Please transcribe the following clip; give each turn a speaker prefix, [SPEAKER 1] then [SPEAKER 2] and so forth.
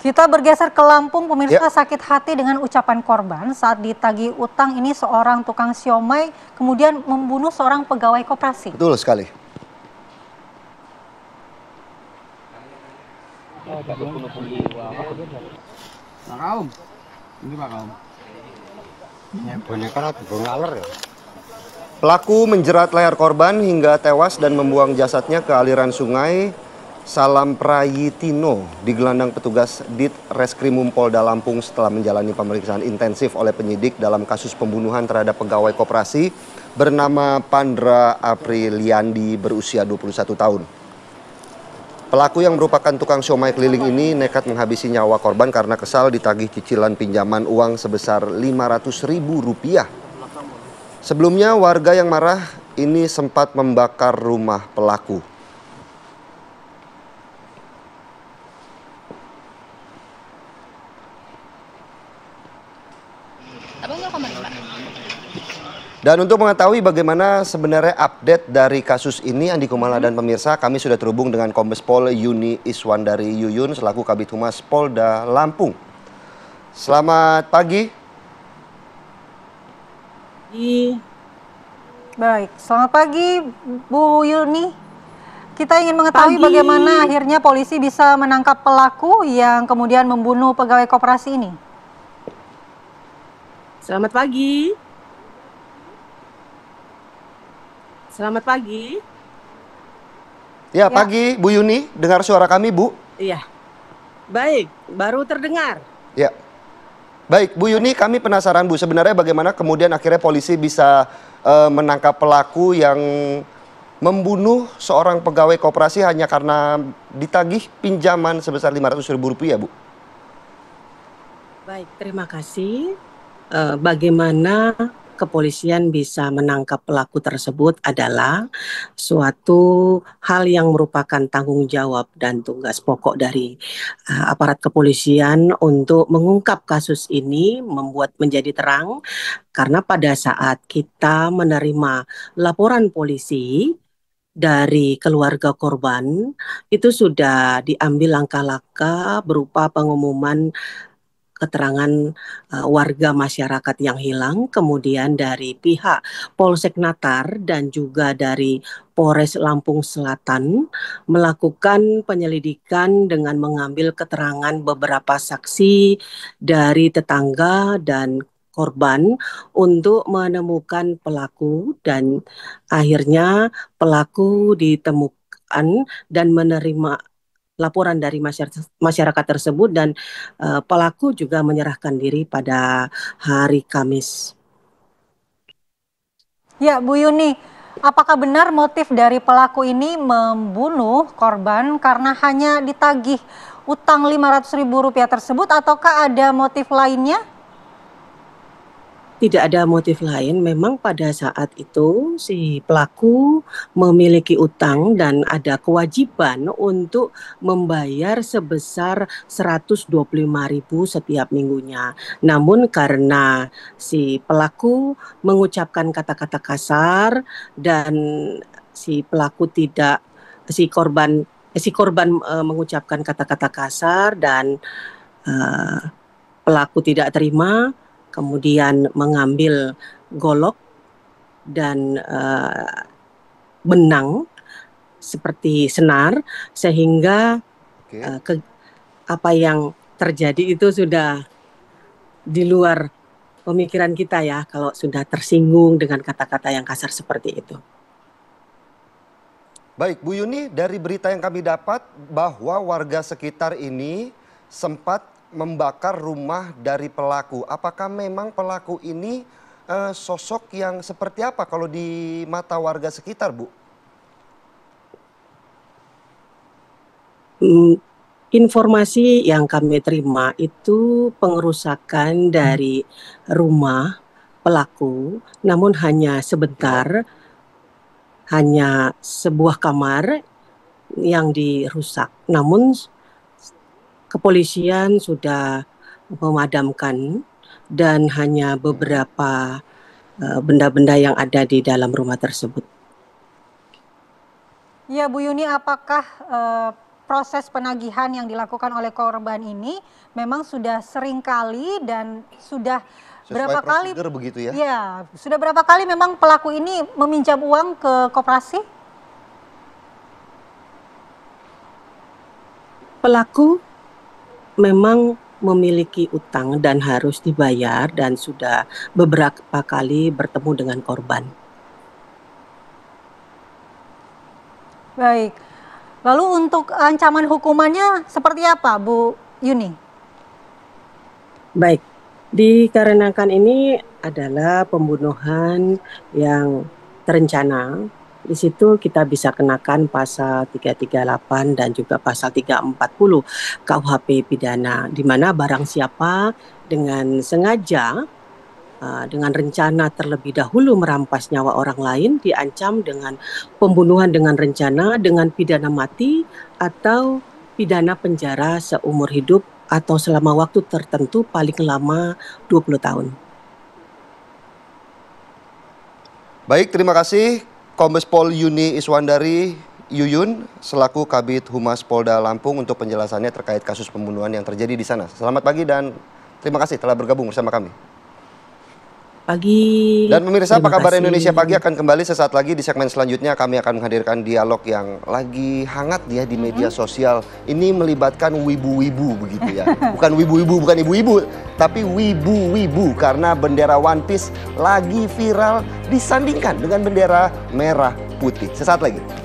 [SPEAKER 1] Kita bergeser ke Lampung, pemirsa.
[SPEAKER 2] Ya.
[SPEAKER 1] Sakit hati dengan ucapan korban saat ditagih utang. Ini seorang tukang siomay kemudian membunuh seorang pegawai koperasi.
[SPEAKER 2] Betul sekali. Pelaku menjerat leher korban hingga tewas dan membuang jasadnya ke aliran sungai Salamprayitino di gelandang petugas Ditreskrimum Polda Lampung setelah menjalani pemeriksaan intensif oleh penyidik dalam kasus pembunuhan terhadap pegawai koperasi bernama Pandra Apriliandi berusia 21 tahun. Pelaku yang merupakan tukang siomay keliling ini nekat menghabisi nyawa korban karena kesal ditagih cicilan pinjaman uang sebesar Rp500.000. Sebelumnya warga yang marah ini sempat membakar rumah pelaku. Dan untuk mengetahui bagaimana sebenarnya update dari kasus ini, Andi Kumala dan pemirsa, kami sudah terhubung dengan Kombes Pol Yuni Iswandari Yuyun selaku Kabid Humas Polda Lampung. Selamat pagi.
[SPEAKER 1] Baik, selamat pagi Bu Yuni. Kita ingin mengetahui bagaimana akhirnya polisi bisa menangkap pelaku yang kemudian membunuh pegawai koperasi ini.
[SPEAKER 3] Selamat pagi. Selamat pagi.
[SPEAKER 2] Ya, pagi Bu Yuni, dengar suara kami Bu?
[SPEAKER 3] Iya. Baik, baru terdengar.
[SPEAKER 2] Ya. Baik, Bu Yuni, kami penasaran Bu, sebenarnya bagaimana kemudian akhirnya polisi bisa menangkap pelaku yang membunuh seorang pegawai koperasi hanya karena ditagih pinjaman sebesar Rp500.000, Bu?
[SPEAKER 3] Baik, terima kasih. Bagaimana kepolisian bisa menangkap pelaku tersebut adalah suatu hal yang merupakan tanggung jawab dan tugas pokok dari aparat kepolisian untuk mengungkap kasus ini, membuat menjadi terang, karena pada saat kita menerima laporan polisi dari keluarga korban, itu sudah diambil langkah-langkah berupa pengumuman keterangan warga masyarakat yang hilang, kemudian dari pihak Polsek Natar dan juga dari Polres Lampung Selatan melakukan penyelidikan dengan mengambil keterangan beberapa saksi dari tetangga dan korban untuk menemukan pelaku, dan akhirnya pelaku ditemukan dan menerima laporan dari masyarakat tersebut, dan pelaku juga menyerahkan diri pada hari Kamis.
[SPEAKER 1] Ya, Bu Yuni, apakah benar motif dari pelaku ini membunuh korban karena hanya ditagih utang Rp500.000 tersebut, ataukah ada motif lainnya?
[SPEAKER 3] Tidak ada motif lain, memang pada saat itu si pelaku memiliki utang dan ada kewajiban untuk membayar sebesar Rp125.000 setiap minggunya. Namun karena si pelaku mengucapkan kata-kata kasar dan si korban mengucapkan kata-kata kasar dan pelaku tidak terima, kemudian mengambil golok dan benang seperti senar, sehingga apa yang terjadi itu sudah di luar pemikiran kita ya, kalau sudah tersinggung dengan kata-kata yang kasar seperti itu.
[SPEAKER 2] Baik, Bu Yuni, dari berita yang kami dapat bahwa warga sekitar ini sempat membakar rumah dari pelaku. Apakah memang pelaku ini sosok yang seperti apa kalau di mata warga sekitar, Bu?
[SPEAKER 3] Informasi yang kami terima itu pengerusakan dari rumah pelaku, namun hanya sebentar, hanya sebuah kamar yang dirusak. Namun kepolisian sudah memadamkan dan hanya beberapa benda-benda yang ada di dalam rumah tersebut.
[SPEAKER 1] Ya, Bu Yuni, apakah proses penagihan yang dilakukan oleh korban ini memang sudah sering kali dan sudah berapa kali
[SPEAKER 2] begitu ya?
[SPEAKER 1] Ya, sudah berapa kali memang pelaku ini meminjam uang ke koperasi?
[SPEAKER 3] Pelaku memang memiliki utang dan harus dibayar dan sudah beberapa kali bertemu dengan korban.
[SPEAKER 1] Baik. Lalu untuk ancaman hukumannya seperti apa, Bu Yuni?
[SPEAKER 3] Baik, dikarenakan ini adalah pembunuhan yang terencana, di situ kita bisa kenakan pasal 338 dan juga pasal 340 KUHP pidana, di mana barang siapa dengan sengaja dengan rencana terlebih dahulu merampas nyawa orang lain diancam dengan pembunuhan dengan rencana dengan pidana mati atau pidana penjara seumur hidup atau selama waktu tertentu paling lama 20 tahun.
[SPEAKER 2] Baik, terima kasih Kombes Pol Yuni Iswandari Yuyun selaku Kabid Humas Polda Lampung untuk penjelasannya terkait kasus pembunuhan yang terjadi di sana. Selamat pagi dan terima kasih telah bergabung bersama kami.
[SPEAKER 3] Pagi.
[SPEAKER 2] Dan pemirsa, apa kabar
[SPEAKER 3] kasih.
[SPEAKER 2] Indonesia Pagi akan kembali sesaat lagi. Di segmen selanjutnya kami akan menghadirkan dialog yang lagi hangat ya di media sosial. Ini melibatkan wibu-wibu begitu ya. Bukan wibu-wibu, bukan ibu-ibu, tapi wibu-wibu karena bendera One Piece lagi viral disandingkan dengan bendera merah putih. Sesaat lagi.